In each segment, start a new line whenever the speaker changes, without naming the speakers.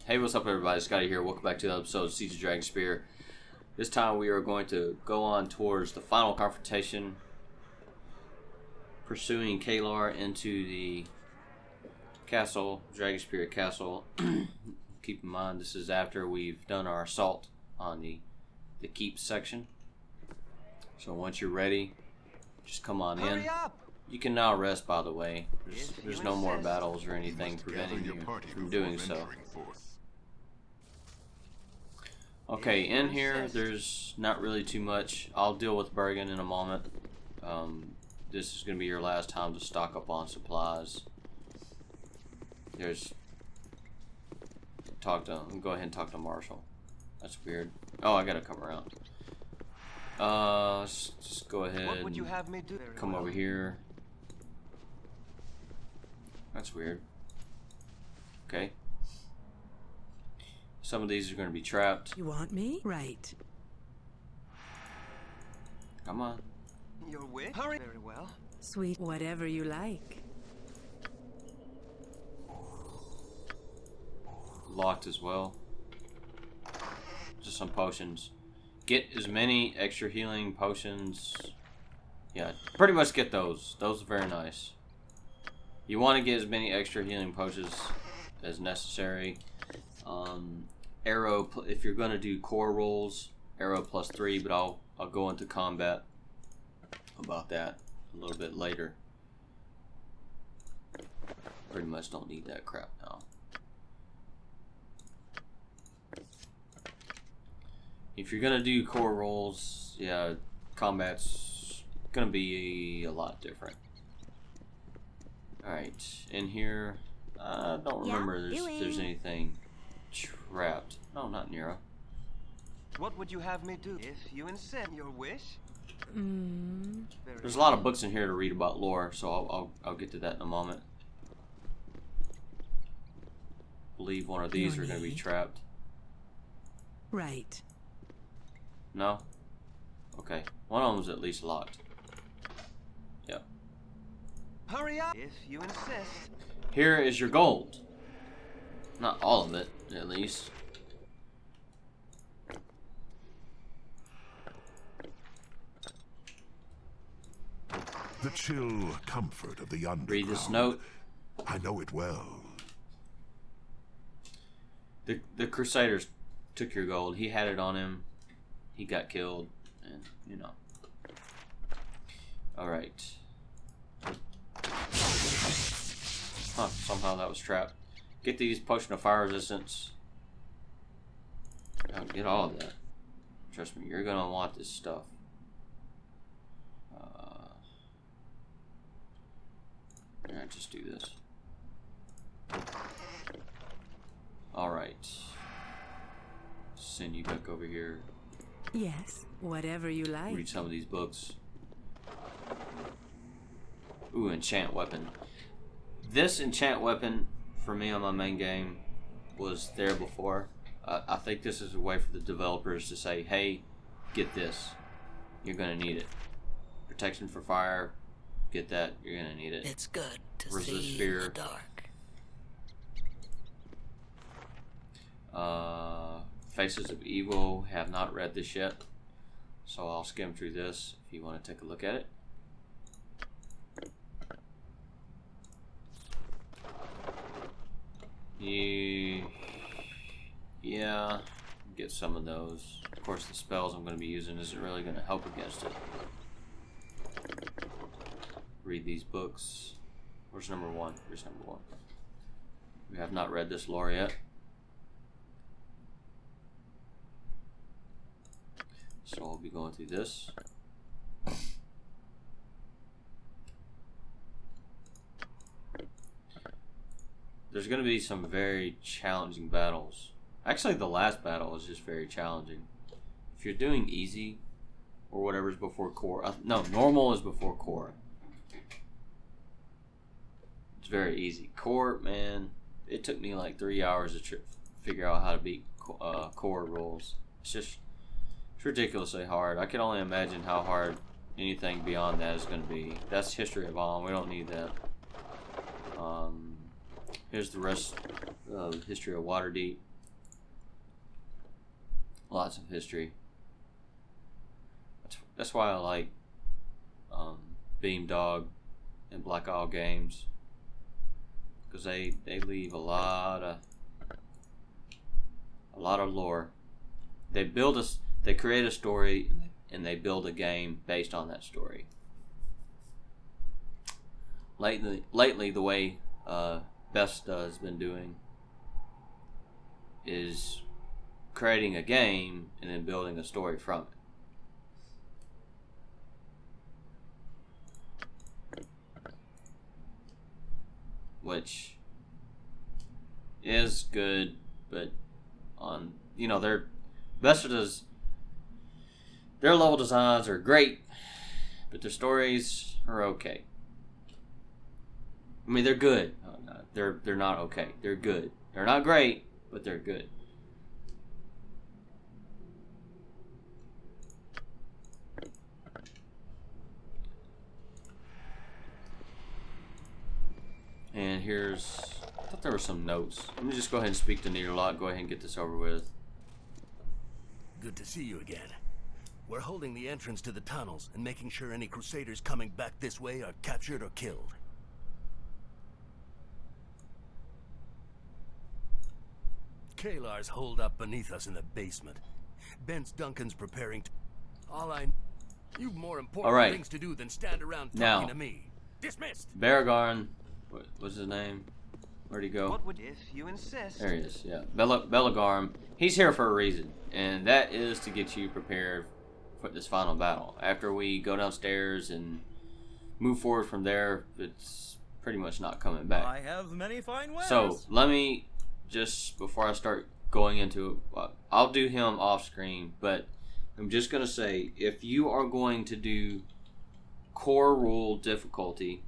Hey, what's up everybody? Scotty here. Welcome back to another episode of Siege of Dragonspear. This time we are going to go on towards the final confrontation, pursuing Kalar into the castle, Dragonspear castle. Keep in mind this is after we've done our assault on the keep section. So once you're ready, just come on in.
Hurry up!
You can now rest, by the way. There's no more battles or anything preventing you from doing so. Okay, in here, there's not really too much. I'll deal with Bergen in a moment. This is going to be your last time to stock up on supplies. Go ahead and talk to Marshall. That's weird. Oh, I gotta come around. Let's just go ahead
What would you have me do?
come over here. That's weird. Okay. Some of these are going to be trapped.
You want me? Right.
Come on.
Your wish? Hurry. Very well.
Sweet, whatever you like.
Locked as well. Just some potions. Get as many extra healing potions. Yeah, pretty much get those. Those are very nice. You want to get as many extra healing potions as necessary. Arrow, if you're going to do core rolls, arrow +3, but I'll go into combat about that a little bit later. Pretty much don't need that crap now. If you're going to do core rolls, yeah, combat's going to be a lot different. Alright, in here, I don't remember there's anything trapped. No, not Nero.
What would you have me do? If you insist. Your wish?
There's a lot of books in here to read about lore, so I'll get to that in a moment. I believe one of these are going to be trapped.
Right.
No? Okay. One of them's at least locked. Yep.
Hurry up! If you insist.
Here is your gold. Not all of it, at least.
The chill comfort of the underground.
Read this note.
I know it well.
The crusaders took your gold. He had it on him. He got killed, and you know. All right. Huh? Somehow that was trapped. Get these potion of fire resistance. Get all of that. Trust me, you're gonna want this stuff. Alright, just do this. Alright. Send you back over here.
Yes, whatever you like.
Read some of these books. Ooh, enchant weapon. This enchant weapon for me on my main game was there before. I think this is a way for the developers to say, hey, get this. You're going to need it. Protection for fire. Get that. You're going to need it.
It's good to
Resist
see
fear.
in the dark.
Faces of Evil. Have not read this yet. So I'll skim through this if you want to take a look at it. Yeah, get some of those. Of course, the spells I'm going to be using isn't really going to help against it. Read these books. Where's number one? Here's number one. We have not read this lore yet. So I'll be going through this. There's going to be some very challenging battles. Actually, the last battle is just very challenging. If you're doing easy, or whatever's before core. No, normal is before core. It's very easy. Core, man, it took me like 3 hours to figure out how to beat core rolls. It's ridiculously hard. I can only imagine how hard anything beyond that is going to be. That's history of Alm. We don't need that. Here's the rest of history of Waterdeep. lots of history. That's why I like Beamdog and Black Isle Games, because they leave a lot of lore. They create a story and they build a game based on that story. Lately, the way Bethesda has been doing is creating a game and then building a story from it. Which is good, but on their Bethesda's their level designs are great, but their stories are okay. I mean, they're good. They're not okay. They're good. They're not great, but they're good. And I thought there were some notes. Let me just go ahead and speak to Niederlot. Go ahead and get this over with.
Good to see you again. We're holding the entrance to the tunnels and making sure any crusaders coming back this way are captured or killed. Kalar's holed up beneath us in the basement. Bence Duncan's preparing to... You've more important things to do than stand around talking to me. Dismissed!
Baragon... What's his name? Where'd he go?
What would if you insist?
There he is, yeah. Belagarm. He's here for a reason, and that is to get you prepared for this final battle. After we go downstairs and move forward from there, it's pretty much not coming back.
I have many fine wares.
So, let me just, before I start going into it, I'll do him off screen, but I'm just going to say, if you are going to do core rule difficulty,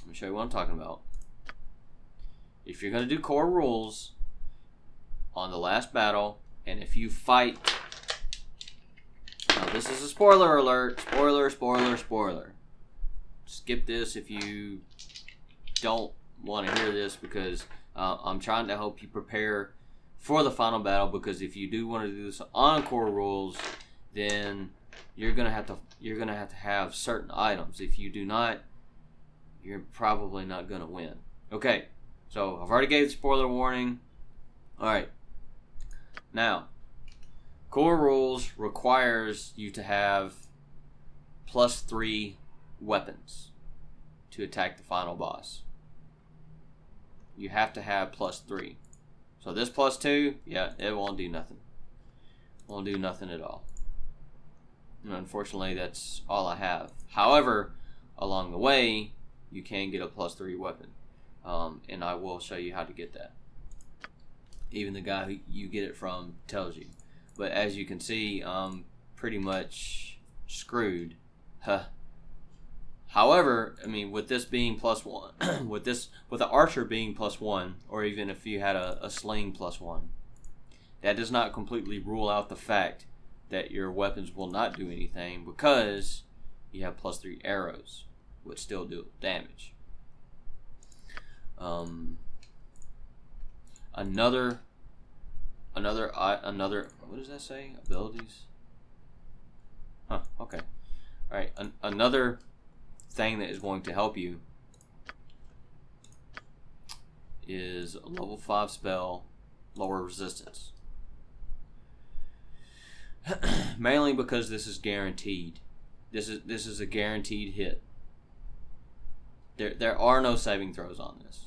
let me show you what I'm talking about. If you're going to do core rules on the last battle, and if you fight... Now, this is a spoiler alert. Spoiler. Skip this if you don't want to hear this, because I'm trying to help you prepare for the final battle, because if you do want to do this on core rules, then you're going to have to have certain items. If you do not, you're probably not going to win. Okay, so I've already gave the spoiler warning. Alright, now, core rules requires you to have +3 weapons to attack the final boss. You have to have +3. So this +2, yeah, it won't do nothing. Won't do nothing at all. And unfortunately, that's all I have. However, along the way, you can get a +3 weapon, and I will show you how to get that. Even the guy who you get it from tells you. But as you can see, I'm pretty much screwed. However, I mean, with this being +1, with the archer being +1, or even if you had a sling +1, that does not completely rule out the fact that your weapons will not do anything, because you have +3 arrows, which still do damage. Another. What does that say? Abilities. Huh. Okay. All right. Another thing that is going to help you is a level 5 spell, lower resistance. Mainly because this is guaranteed. This is a guaranteed hit. There are no saving throws on this,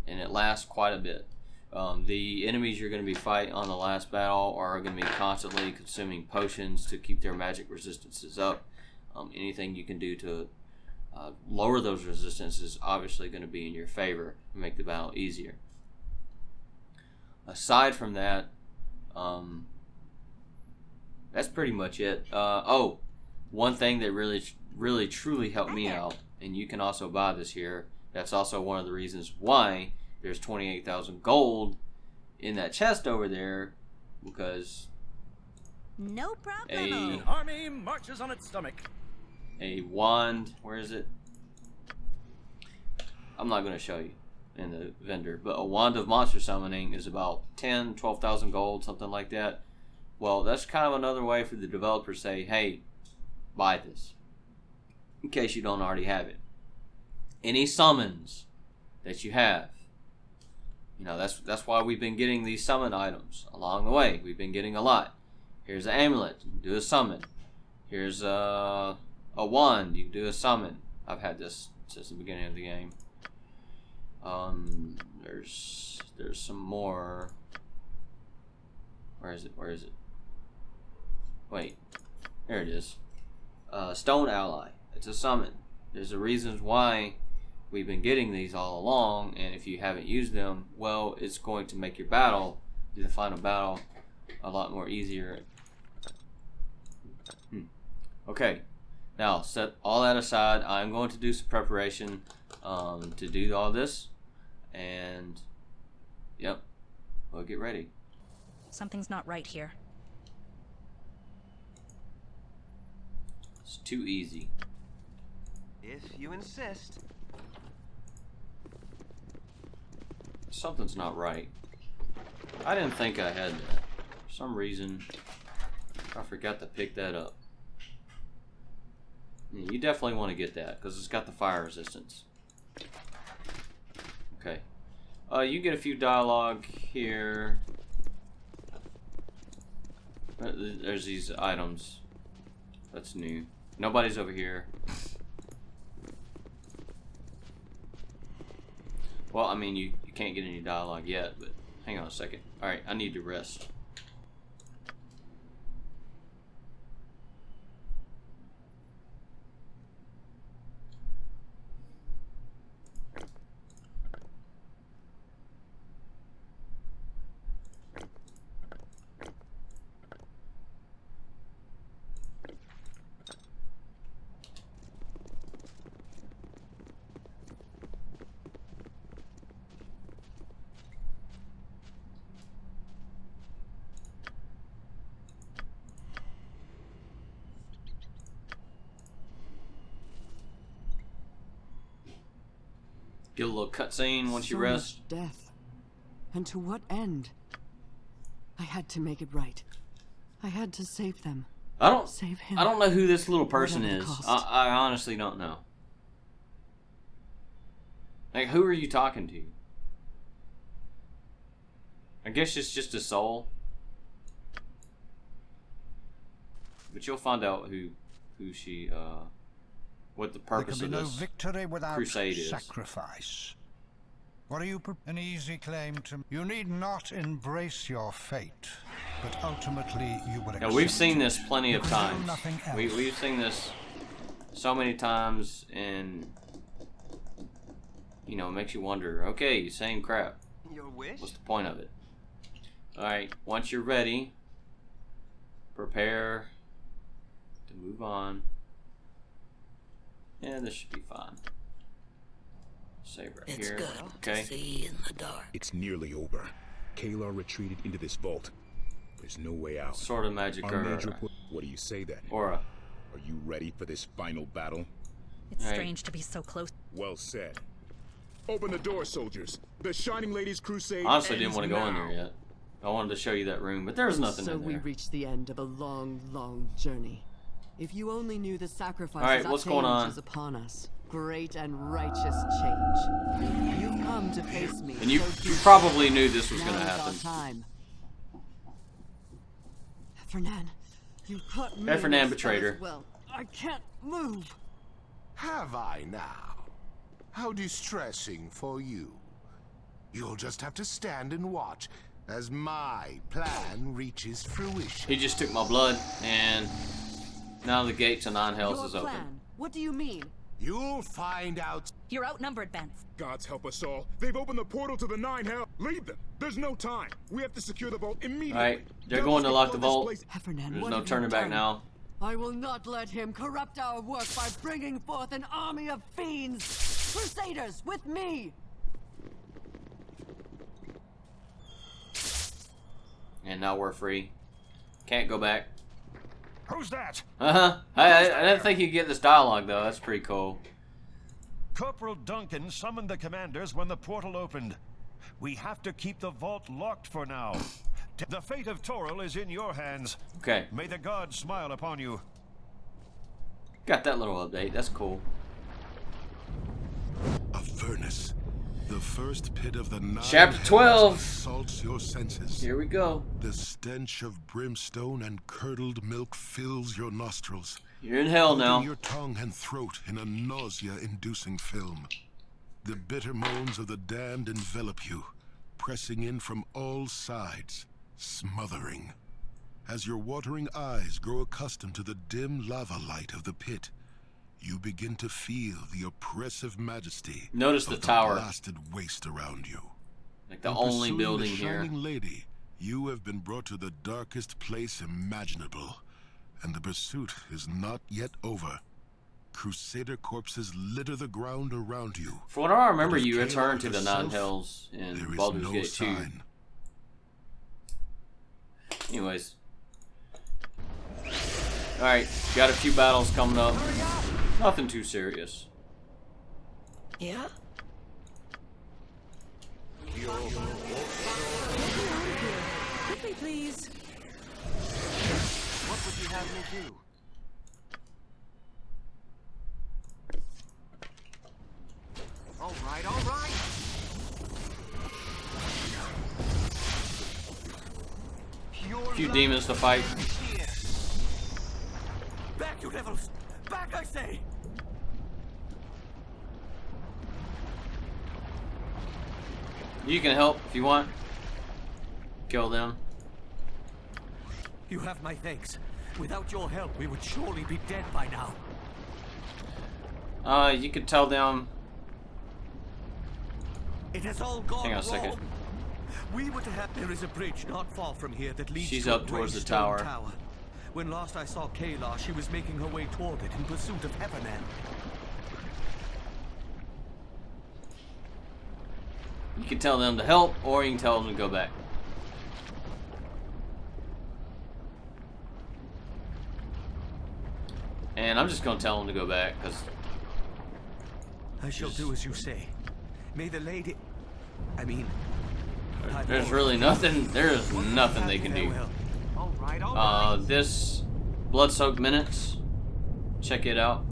and it lasts quite a bit. The enemies you're going to be fighting on the last battle are going to be constantly consuming potions to keep their magic resistances up. Anything you can do to lower those resistances is obviously going to be in your favor and make the battle easier. Aside from that, that's pretty much it. One thing that really truly helped me out, and you can also buy this here, that's also one of the reasons why there's 28,000 gold in that chest over there, because
no problem.
The army marches on its stomach.
A wand, where is it? I'm not going to show you. in the vendor. But a wand of monster summoning is about 12,000 gold, something like that. Well, that's kind of another way for the developer to say, hey, buy this, in case you don't already have it. Any summons that you have, you know, that's why we've been getting these summon items along the way. We've been getting a lot. Here's an amulet, you can do a summon. Here's a wand, you can do a summon. I've had this since the beginning of the game. There's some more. Where is it? Wait, there it is. Stone Ally. It's a summon. There's the reasons why we've been getting these all along, and if you haven't used them, well, it's going to make your battle, the final battle, a lot more easier. Okay, now set all that aside. I'm going to do some preparation to do all this, and yep, we'll get ready.
Something's not right here.
It's too easy.
If you insist.
Something's not right. I didn't think I had that. For some reason, I forgot to pick that up. Yeah, you definitely want to get that because it's got the fire resistance. Okay. You get a few dialogue here. There's these items. That's new. Nobody's over here. Well, I mean, you can't get any dialogue yet, but hang on a second. Alright, I need to rest. Get a little cutscene once you rest.
Much death. And to what end? I had to make it right. I had to save them. Save him.
I don't know who this little person
Whatever
is.
the cost.
I honestly don't know. Like, who are you talking to? I guess it's just a soul. But you'll find out who she what the purpose of
there can
this
be no victory without
crusade is.
sacrifice. What are you? An easy claim to. You need not embrace your fate, but ultimately you will.
Now we've seen this plenty of times.
Nothing else.
We've seen this so many times, and you know, it makes you wonder. Okay, same crap.
Your wish?
What's the point of it? All right, once you're ready, prepare to move on. Yeah, this should be fine. Save right
It's
here.
good
Okay.
to see in the dark.
It's nearly over. Kalar retreated into this vault. There's no way out.
Sword of magic
Our
aura.
major what do you say then?
Aura.
Are you ready for this final battle?
It's
Right.
strange to be so close.
Well said. Open the door, soldiers. The Shining Lady's crusade
Honestly, didn't
ends
want to go in
now.
there yet. I wanted to show you that room, but there's nothing
So
in there.
we reached the end of a long, long journey. If you only knew the sacrifices
All right, what's going on?
is upon us. Great and righteous change. You've come to face me.
And you
so
probably knew this was
now
going to
is our
happen.
time. Fernand, you caught me.
Hey, Fernand
in this
betrayed her.
as well. I can't move.
Have I now? How distressing for you. You'll just have to stand and watch as my plan reaches fruition.
He just took my blood, and now the gate to Nine Hells is
Your
open.
plan. What do you mean?
You'll find out.
You're outnumbered, Bence.
Gods help us all. They've opened the portal to the Nine Hell. Leave them. There's no time. We have to secure the vault immediately.
Alright, they're
Devils
going to
can
lock the
flood
vault.
this place.
Fernand,
There's
what
no
have you
turning back
done?
now.
I will not let him corrupt our work by bringing forth an army of fiends. Crusaders, with me!
And now we're free. Can't go back.
Who's that?
I didn't think you'd get this dialogue, though. That's pretty cool.
Corporal Duncan summoned the commanders when the portal opened. We have to keep the vault locked for now. The fate of Toril is in your hands.
Okay.
May the gods smile upon you.
Got that little update. That's cool.
A furnace. The first pit of the 9
Chapter 12
assaults your senses.
Here we go.
The stench of brimstone and curdled milk fills your nostrils.
You're in hell now.
Your tongue and throat in a nausea-inducing film. The bitter moans of the damned envelop you, pressing in from all sides, smothering. As your watering eyes grow accustomed to the dim lava light of the pit, you begin to feel the oppressive majesty.
Notice the tower.
Blasted waste around you.
Like the only building
the
here.
Shining Lady, you have been brought to the darkest place imaginable, and the pursuit is not yet over. Crusader corpses litter the ground around you.
For what I remember, you return to the Nine Hells in Baldur's Gate 2. Anyways. Alright, got a few battles coming up. Nothing too serious.
Yeah? Quickly, please.
What would you have me do? All right, all right.
A few demons to fight.
Back, you devils! Back, I say!
You can help if you want. Kill them.
You have my thanks. Without your help, we would surely be dead by now.
You could tell them.
It has all gone
Hang on a second.
wrong. We were to have. There is a bridge not far from here that leads
She's
to
up
a
towards the
stone
tower.
When last I saw Kayla, she was making her way toward it in pursuit of Heaven.
You can tell them to help, or you can tell them to go back. And I'm just gonna tell them to go back, because
I shall do as you say. May the lady... I mean...
there's really nothing, there's nothing they can do.
All right, all right.
This Blood-Soaked Minutes, check it out.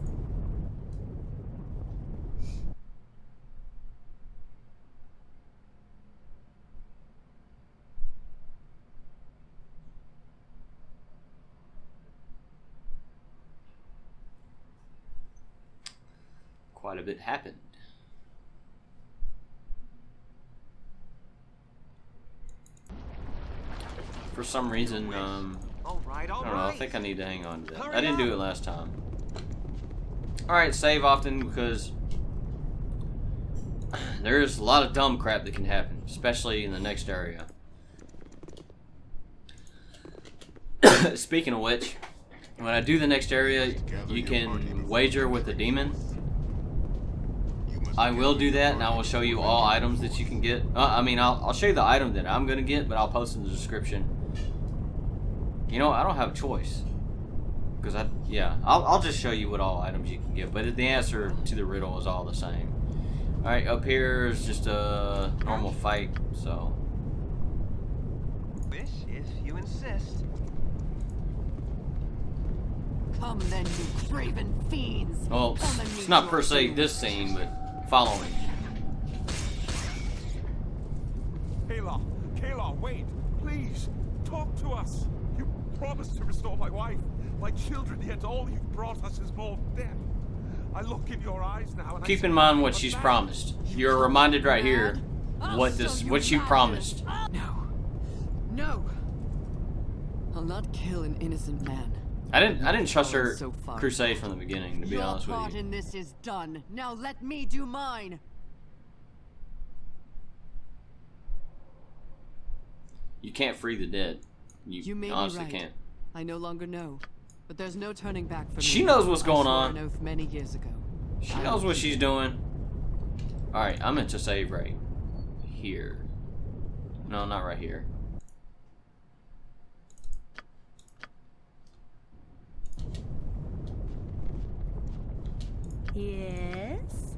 Quite a bit happened. For some reason, I don't know, I think I need to hang on to that. I didn't do it last time. Alright, save often because there's a lot of dumb crap that can happen, especially in the next area. Speaking of which, when I do the next area, you can wager with the demon. I will do that, and I will show you all items that you can get. I'll show you the item that I'm gonna get, but I'll post in the description. You know, I don't have a choice, because I'll just show you what all items you can get. But the answer to the riddle is all the same. All right, up here is just a normal fight. So.
Wish if you insist.
Come then, you craven fiends.
Well, it's not per se this scene, but follow me.
Kayla, wait, please, talk to us. You promised to restore my wife, my children, yet all you've brought us is more death. I look in your eyes now and
keep in mind what she's promised. You're reminded right here what she promised.
No. I'll not kill an innocent man.
I didn't trust her crusade from the beginning, to be honest with
Your part
you.
in this is done. Now let me do mine.
You can't free the dead. You
may
honestly
be right.
can't.
I no longer know, but there's no turning back for me.
She knows what's going on.
I swore an oath many years ago.
She knows what she's doing. Alright, I'm meant to save right here. No, not right here.
Yes?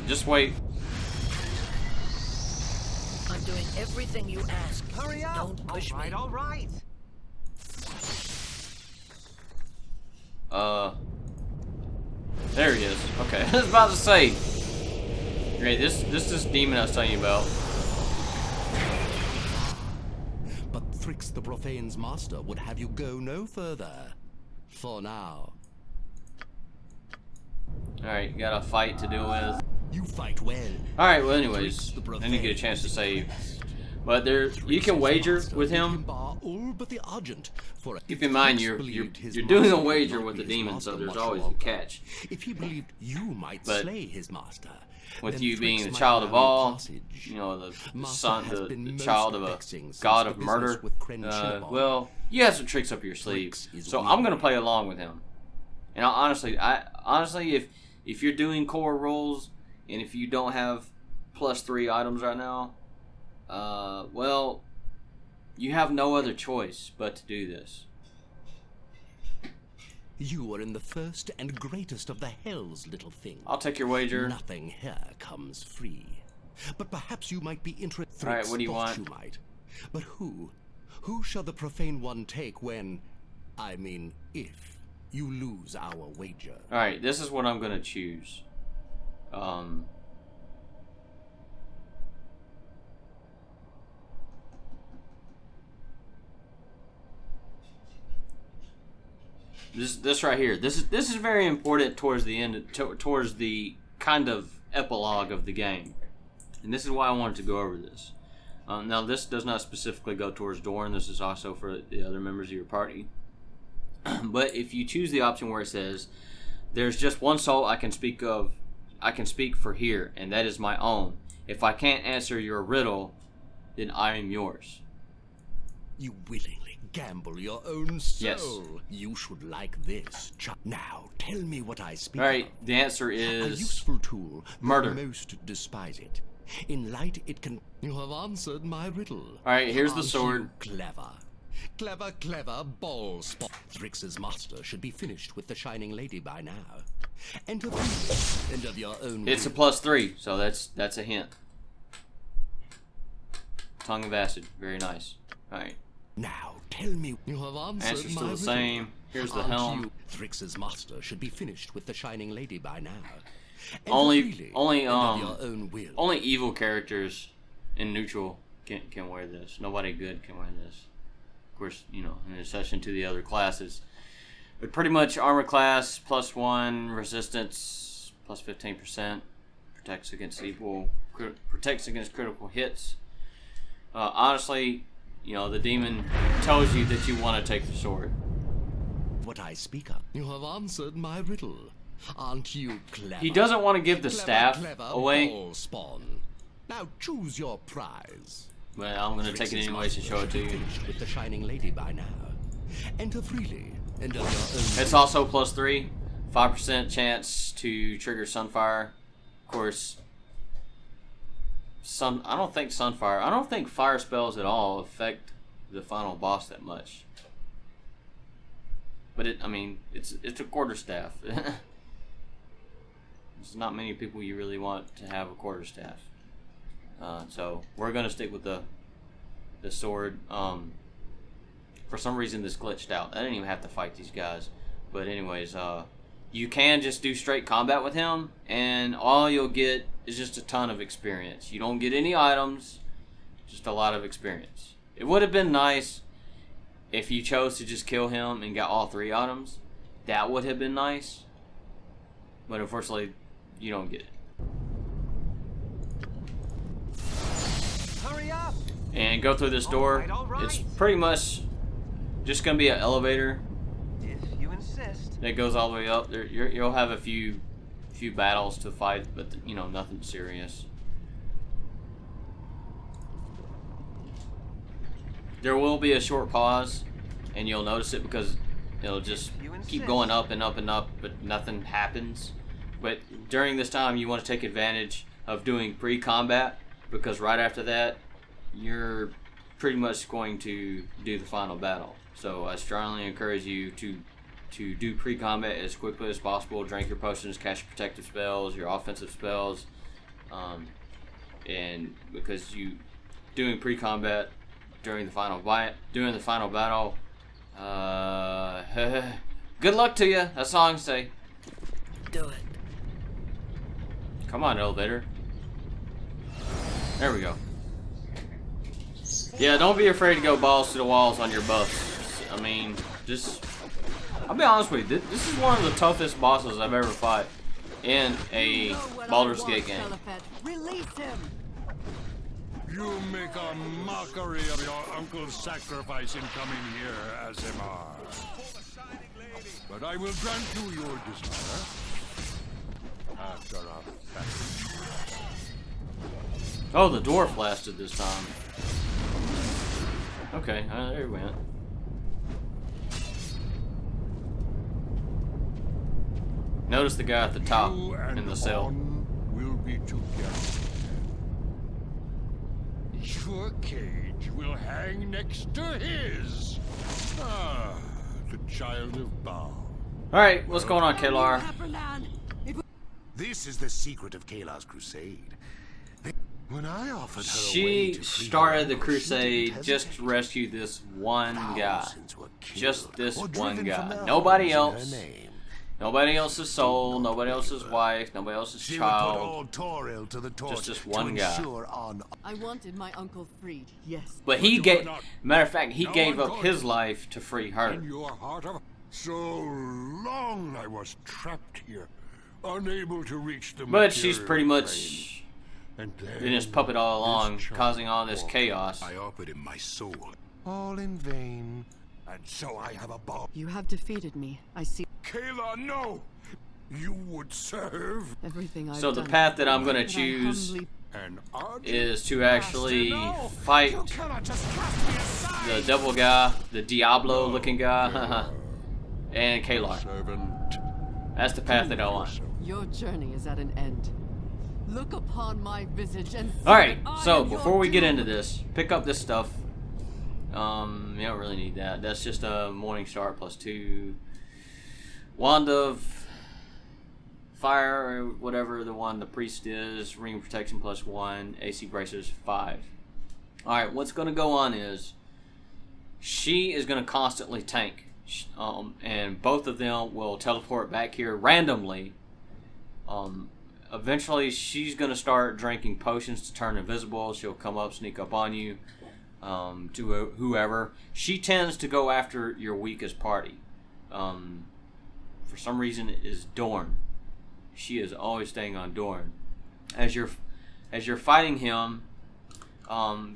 Just wait.
I'm doing everything you ask.
Hurry up!
Don't push me.
All right.
There he is. Okay, I was about to say. Great, this demon I was telling you about.
But Thrix the Profane's master would have you go no further. For now.
Alright, you got a fight to deal with.
You fight well.
Alright, well anyways, I didn't get a chance to save. But there, you can wager with him. Keep in mind, you're doing a wager with the demon, so there's always a catch.
If he believed you might slay his master,
with you being the child of all, you know, the son, the child of a god of murder, well, you have some tricks up your sleeve. So I'm gonna play along with him. And honestly, if you're doing core rolls and if you don't have +3 items right now, well, you have no other choice but to do this.
You are in the first and greatest of the hells, little thing.
I'll take your wager.
Nothing here comes free. But perhaps you might be interested.
Alright, what do you want?
You might. But who shall the profane one take when, I mean, if you lose our wager?
Alright, this is what I'm gonna choose. This right here. This is very important towards the end, towards the kind of epilogue of the game, and this is why I wanted to go over this. Now, this does not specifically go towards Doran. This is also for the other members of your party. But if you choose the option where it says, "There's just one soul I can speak of, I can speak for here, and that is my own. If I can't answer your riddle, then I am yours."
You willingly gamble your own soul.
Yes.
You should like this. Now, tell me what I speak
Alright,
of.
the answer
A
is
useful tool.
murder.
Most despise it. In light, it can. You have answered my riddle.
Alright, here's the
Aren't
sword.
you clever. Clever ball spot. Thrix's master should be finished with the Shining Lady by now. Enter of your own.
It's a +3, so that's a hint. Tongue of acid, very nice. Alright.
Now tell me, you have answered
Answer's still
my
the
riddle.
same. Here's the helm.
Thrix's master should be finished with the Shining Lady by now.
Only
Only
evil characters in neutral can wear this. Nobody good can wear this. Of course, you know, in addition to the other classes. But pretty much armor class +1, resistance +15%, protects against evil, protects against critical hits. Honestly, you know, the demon tells you that you want to take the sword.
What I speak of. You have answered my riddle. Aren't you clever?
He doesn't want to give the staff away.
Ball spawn. Now choose your prize.
Well, I'm going to take it anyways to show it to you.
Finished with the Shining Lady by now. Enter freely. Enter your own.
It's also +3, 5% chance to trigger Sunfire. Of course, I don't think fire spells at all affect the final boss that much. But it's a quarterstaff. There's not many people you really want to have a quarterstaff. So we're gonna stick with the sword. For some reason this glitched out. I didn't even have to fight these guys. But anyways, you can just do straight combat with him, and all you'll get is just a ton of experience. You don't get any items, just a lot of experience. It would have been nice if you chose to just kill him and got all 3 items. That would have been nice. But unfortunately, you don't get it.
Hurry up!
And go through this door.
All right.
It's pretty much just gonna be an elevator.
If you insist.
That goes all the way up. You'll have a few battles to fight, but you know, nothing serious. There will be a short pause, and you'll notice it because it'll just keep going up and up and up, but nothing happens. But during this time, you want to take advantage of doing pre-combat, because right after that, you're pretty much going to do the final battle. So I strongly encourage you to do pre-combat as quickly as possible. Drink your potions, cast your protective spells, your offensive spells, and because you doing pre-combat during the final battle. Good luck to you. That's all I can say.
Do it.
Come on, elevator. There we go. Yeah, don't be afraid to go balls to the walls on your buffs. I mean, I'll be honest with you. This is one of the toughest bosses I've ever fought in a Baldur's Gate game.
Release him.
You make a mockery of your uncle's sacrifice in coming here, Azimar. But I will grant you your desire. After a fashion.
Oh, the dwarf lasted this time. Okay, there he went. Notice the guy at the top in the cell.
Will be together. Your cage will hang next to his. Ah, the child of Baal.
Alright, what's going on, Kalar?
This is the secret of Kalar's crusade. When I offered her
She started the crusade just to rescue this one guy. Just this one guy. Nobody else. Nobody else's soul, nobody else's wife, nobody else's child. Just this one guy.
I wanted my uncle freed, yes.
But he gave, matter of fact, he gave up his life to free her.
So long I was trapped here, unable to reach the.
But she's pretty much been his puppet all along, causing all this chaos.
I offered him my soul, all in vain, and so I have a ball.
You have defeated me. I see.
Kalar, no! You would serve
everything I've
So the
done.
path that I'm going to choose is to actually fight the devil guy, the Diablo looking guy, and Kalar. That's the path that I want.
Your journey is at an end. Look upon my visage and see.
Alright, so before we get into this, pick up this stuff. You don't really need that. That's just a Morning Star +2. Wand of Fire, or whatever the one the priest is. Ring of Protection +1. AC Bracers 5. Alright, what's going to go on is she is going to constantly tank. And both of them will teleport back here randomly. Eventually, she's going to start drinking potions to turn invisible. She'll come up, sneak up on you. To whoever. She tends to go after your weakest party. For some reason, it is Dorn. She is always staying on Dorn. As you're fighting him,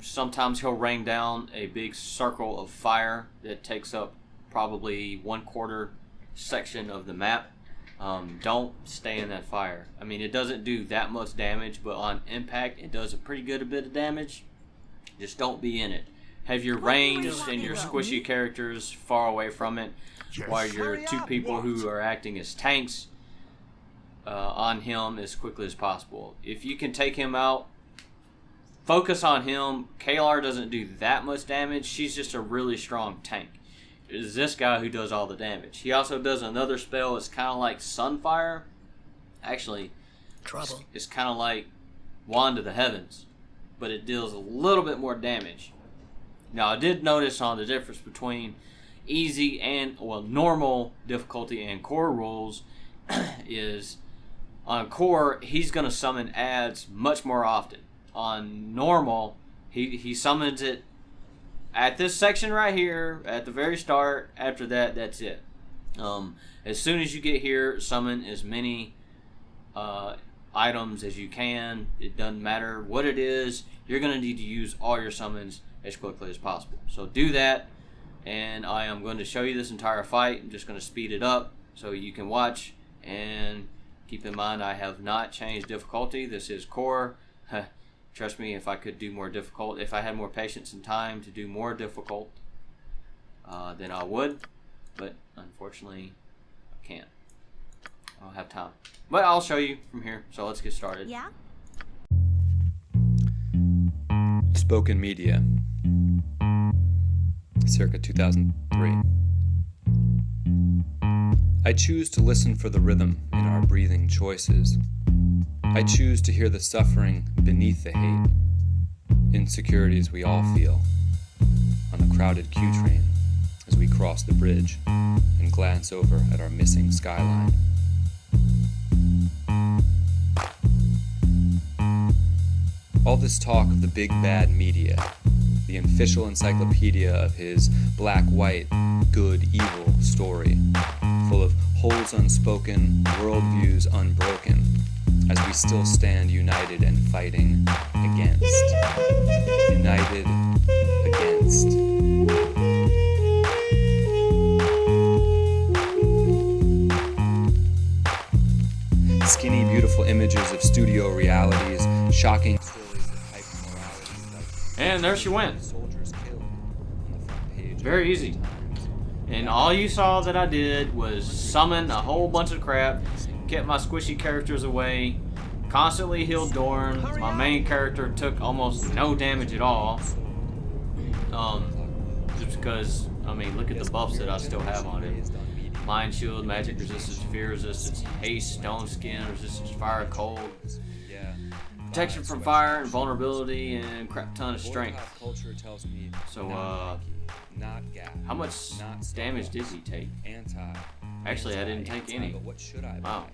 sometimes he'll rain down a big circle of fire that takes up probably 1/4 section of the map. Don't stay in that fire. I mean, it doesn't do that much damage, but on impact, it does a pretty good bit of damage. Just don't be in it. Have your ranged and your squishy characters far away from it, while your two people who are acting as tanks on him as quickly as possible. If you can take him out, focus on him. Kalar doesn't do that much damage. She's just a really strong tank. It is this guy who does all the damage. He also does another spell. It's kind of like Sunfire. Actually, it's kind of like Wand of the Heavens, but it deals a little bit more damage. Now, I did notice on the difference between easy and, well, normal difficulty and core rules is on core, he's going to summon adds much more often. On normal, he summons it at this section right here, at the very start. After that, that's it. As soon as you get here, summon as many items as you can. It doesn't matter what it is. You're going to need to use all your summons as quickly as possible. So do that, and I am going to show you this entire fight. I'm just going to speed it up so you can watch, and keep in mind I have not changed difficulty. This is core. Trust me, if I could do more difficult, if I had more patience and time to do more difficult, then I would, but unfortunately I can't. I don't have time. But I'll show you from here, so let's get started.
Yeah?
Spoken Media, circa 2003. I choose to listen for the rhythm in our breathing choices, I choose to hear the suffering beneath the hate, insecurities we all feel, on the crowded Q train as we cross the bridge and glance over at our missing skyline. All this talk of the big bad media, the official encyclopedia of his black-white, good-evil story, full of holes unspoken, worldviews unbroken, as we still stand united and fighting against. United against. Skinny, beautiful images of studio realities, shocking stories of hyper morality.
And there she went. Very easy. And all you saw that I did was summon a whole bunch of crap, kept my squishy characters away, constantly healed Dorn. My main character took almost no damage at all. Just because, I mean, look at the buffs that I still have on it. Mind Shield, Magic Resistance, Fear Resistance, Haste, Stone Skin, Resistance, Fire, Cold. Protection from fire and vulnerability and crap ton of strength. So, how much damage did he take? Actually, I didn't take any. Wow.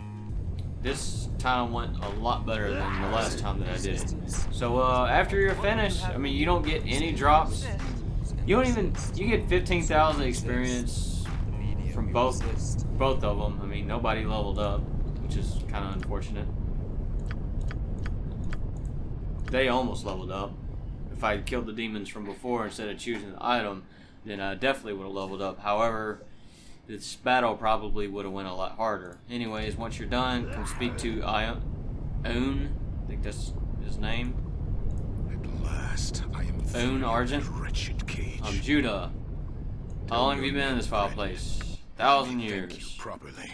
This time went a lot better than the last time that I did it. So, after you're finished, I mean, you don't get any drops. You don't even, you get 15,000 experience from both of them. I mean, nobody leveled up, which is kind of unfortunate. They almost leveled up. If I had killed the demons from before instead of choosing the item, then I definitely would have leveled up. However, this battle probably would have went a lot harder. Anyways, once you're done, come speak to Own. I think that's his name.
At last, I am
Own Argent.
Wretched cage.
I'm Judah. How long have you been in this foul place? 1,000 years.
Thank you properly.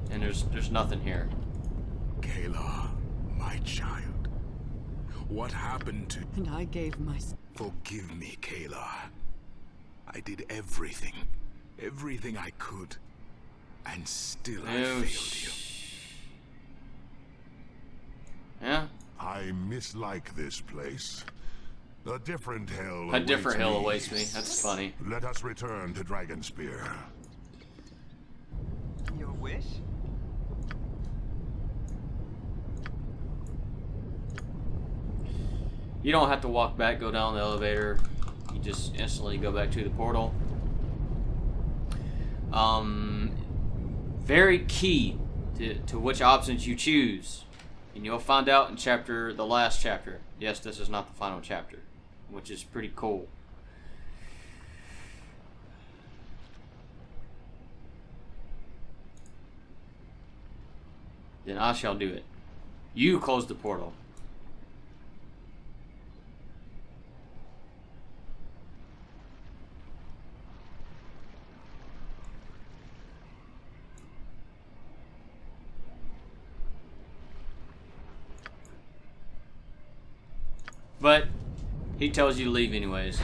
And there's nothing here.
Kayla, my child. What happened to...
And I gave my...
Forgive me, Kayla. I did everything I could. And still I failed you.
Yeah?
I mislike this place. A different hell
A different hell awaits me. That's funny.
Let us return to Dragonspear.
Your wish?
You don't have to walk back, go down the elevator. You just instantly go back to the portal. Very key to which options you choose. And you'll find out in the last chapter. Yes, this is not the final chapter, which is pretty cool. Then I shall do it. You close the portal. But he tells you to leave anyways.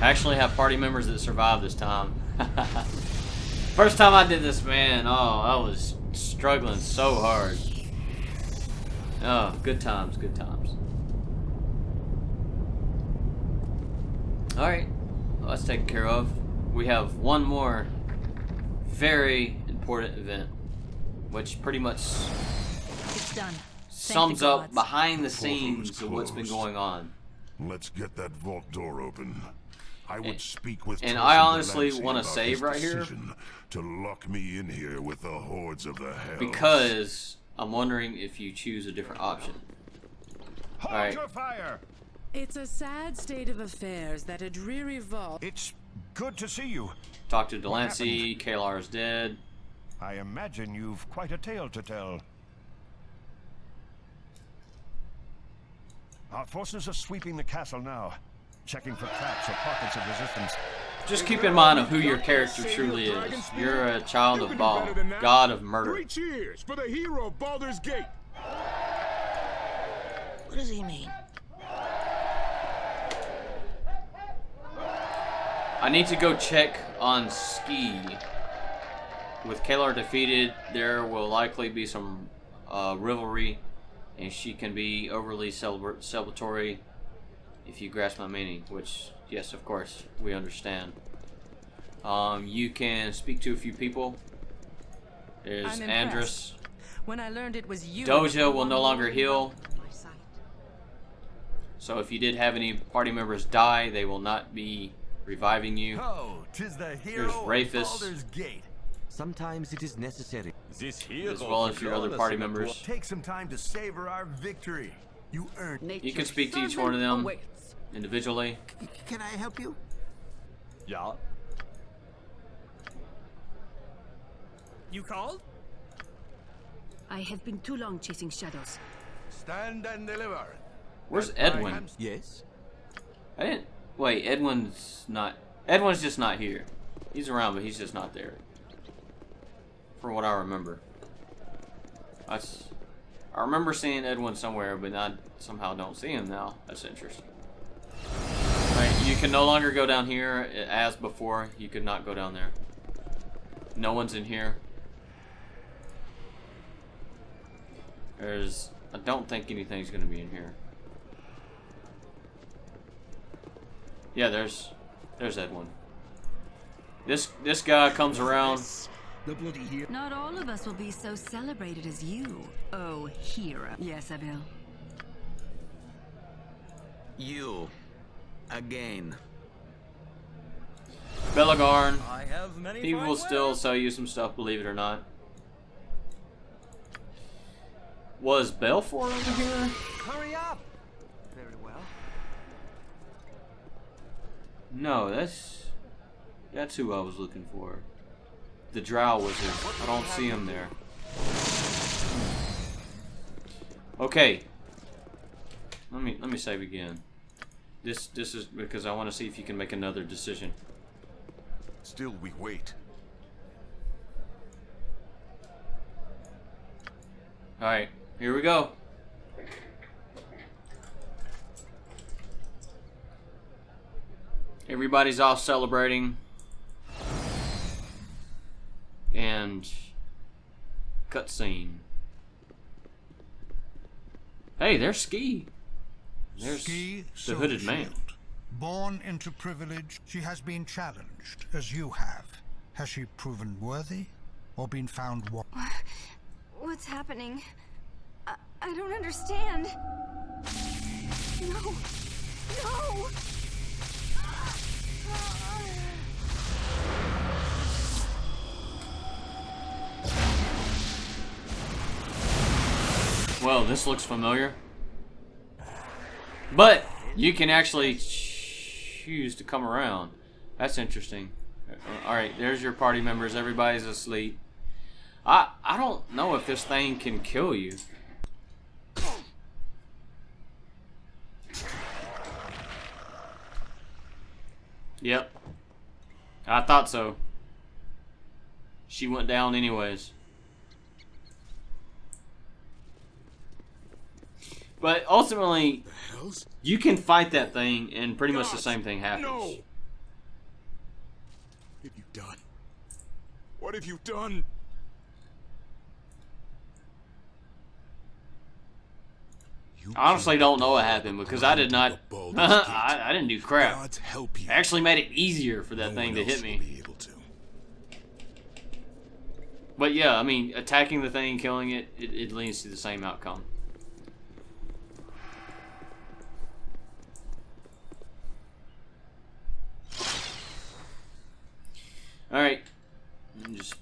I actually have party members that survived this time. First time I did this, man, oh, I was struggling so hard. Oh, good times, good times. Alright, well, that's taken care of. We have one more very important event, which pretty much
It's done.
sums up behind the scenes of what's been going on.
Let's get that vault door open. I would speak with
and I honestly want to save right here
to lock me in here with the hordes of the hell.
Because I'm wondering if you choose a different option.
Hold
Alright.
your fire!
It's a sad state of affairs that a dreary vault.
It's good to see you.
Talk to Delancey. Kalar is dead.
I imagine you've quite a tale to tell. Our forces are sweeping the castle now, checking for traps or pockets of resistance.
Just keep in mind of who your character truly is. You're a child of Baal, god of murder.
3 cheers for the hero of Baldur's Gate.
What does he mean?
I need to go check on Ski. With Kalar defeated, there will likely be some rivalry, and she can be overly celebratory if you grasp my meaning, which, yes, of course, we understand. You can speak to a few people. There's Andrus.
When I learned it was you.
Doja will no longer heal. So if you did have any party members die, they will not be reviving you.
Oh, 'tis the hero
There's
of
Rafus.
Baldur's Gate.
Sometimes it is necessary.
This hero
as well as your other party members.
Take some time to savor our victory. You earned.
You can speak to each one of them individually.
Can I help you?
Yeah. You called?
I have been too long chasing shadows.
Stand and deliver.
Where's Edwin?
Yes.
I didn't. Wait, Edwin's not. Edwin's just not here. He's around, but he's just not there. From what I remember. I remember seeing Edwin somewhere, but I somehow don't see him now. That's interesting. Alright, you can no longer go down here as before. You could not go down there. No one's in here. I don't think anything's gonna be in here. Yeah, there's Edwin. This guy comes around.
The bloody hero.
Not all of us will be so celebrated as you, oh hero. Yes, I will.
You. Again.
Belagarn.
I have many
He
fine
will still
wares.
sell you some stuff, believe it or not. Was Belfour over here?
Hurry up! Very well.
No, that's who I was looking for. The Drow Wizard. I don't see him there. Okay. Let me save again. This is because I want to see if you can make another decision.
Still we wait.
Alright, here we go. Everybody's off celebrating. And cutscene. Hey, there's Ski. There's
Ski,
the hooded man.
Shield. Born into privilege, she has been challenged, as you have. Has she proven worthy, or been found
What's happening? I don't understand. No. No!
Well, this looks familiar. But you can actually choose to come around. That's interesting. Alright, there's your party members. Everybody's asleep. I don't know if this thing can kill you. Yep. I thought so. She went down anyways. But ultimately, you can fight that thing and pretty much the same thing happens.
No! What have you done? What have you done?
I honestly don't know what happened because I did not. I didn't do crap.
Gods help you.
I actually made it easier for that thing to hit me. But yeah, I mean, attacking the thing, killing it, it leads to the same outcome. Alright. Just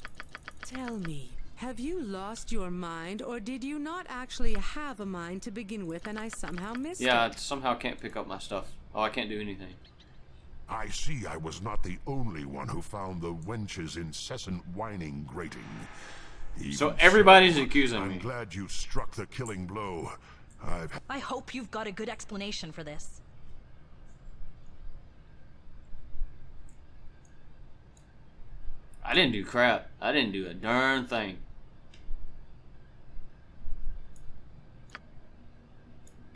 tell me, have you lost your mind, or did you not actually have a mind to begin with and I somehow missed it?
Yeah, I somehow can't pick up my stuff. Oh, I can't do anything.
I see I was not the only one who found the wench's incessant whining grating.
So everybody's accusing me.
I'm glad you struck the killing blow.
I hope you've got a good explanation for this.
I didn't do crap. I didn't do a darn thing.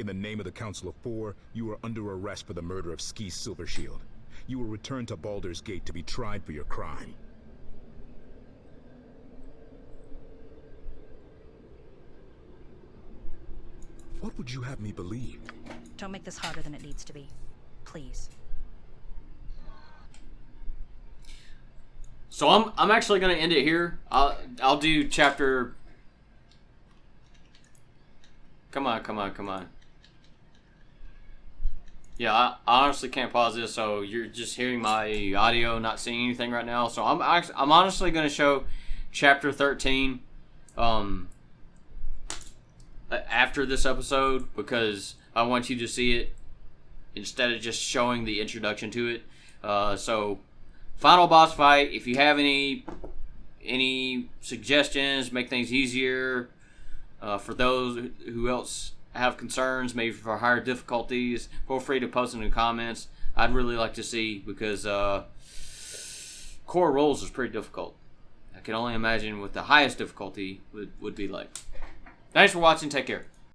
In the name of the Council of Four, you are under arrest for the murder of Ski Silvershield. You will return to Baldur's Gate to be tried for your crime. What would you have me believe?
Don't make this harder than it needs to be. Please.
So I'm actually going to end it here. I'll do chapter... Come on. Yeah, I honestly can't pause this, so you're just hearing my audio, not seeing anything right now. So I'm honestly going to show chapter 13 after this episode, because I want you to see it instead of just showing the introduction to it. So final boss fight. If you have any suggestions, make things easier for those who else have concerns, maybe for higher difficulties, feel free to post in the comments. I'd really like to see, because core roles is pretty difficult. I can only imagine what the highest difficulty would be like. Thanks for watching. Take care.